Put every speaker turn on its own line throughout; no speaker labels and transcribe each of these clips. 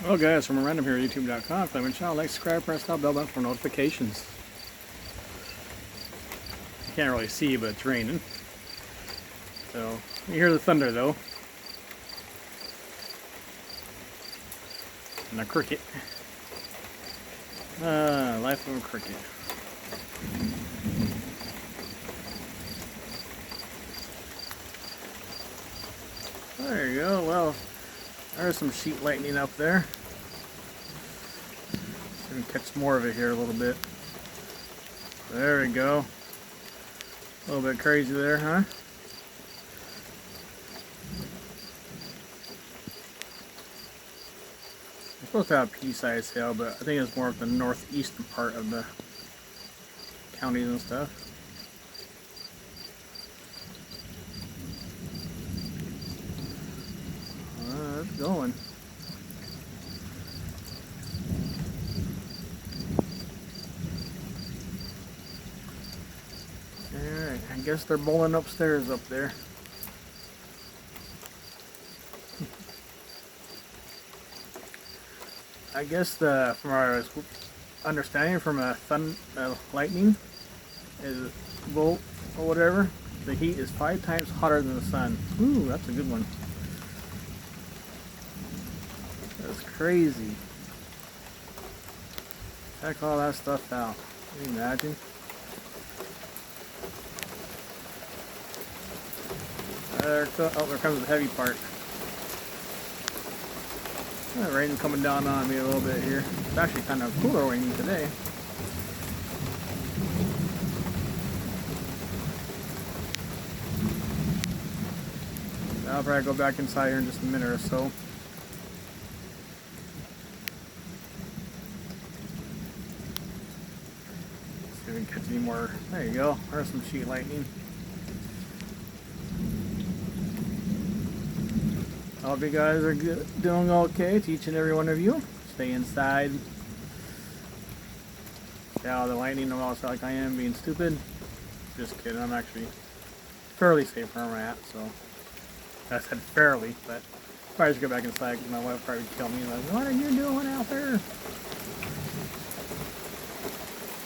Well guys, from random here at youtube.com. If I'm channel, like, subscribe, press that bell button for notifications. You can't really see, but it's raining. So, you hear the thunder though. And a cricket. Life of a cricket. There you go. Well, there's some sheet lightning up there. So we can catch more of it here a little bit. There we go. A little bit crazy there, huh? It's supposed to have a pea-sized hail, but I think it's more of the northeastern part of the counties and stuff. It's going. Alright, I guess they're bowling upstairs up there. I guess from our understanding from lightning is bolt or whatever, the heat is 5 times hotter than the sun. Ooh, that's a good one. That's crazy. Check all that stuff out. Can you imagine? There comes the heavy part. Rain coming down on me a little bit here. It's actually kind of cooler raining today. I'll probably go back inside here in just a minute or so. See if we can catch any more. There you go. There's some sheet lightning. I hope you guys are doing okay, to each and every one of you. Stay inside. Yeah, the lightning almost like I am being stupid. Just kidding, I'm actually fairly safe where I'm at, so. I said fairly, but probably just go back inside because my wife probably would kill me. Like, what are you doing out there?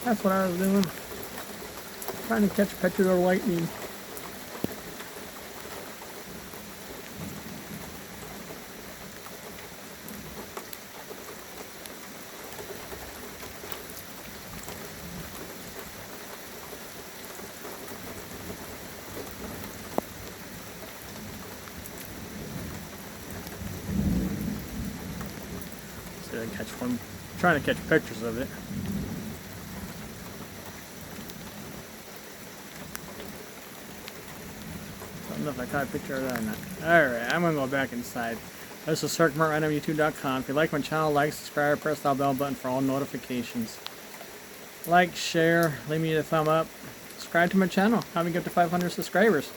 That's what I was doing. Trying to catch pictures of lightning. See if I can catch one. I'm trying to catch pictures of it. I don't know if I caught a picture of that or not. Alright, I'm going to go back inside. This is Cirque from youtube.com. If you like my channel, like, subscribe, press that bell button for all notifications. Like, share, leave me a thumb up. Subscribe to my channel. Help me get to 500 subscribers.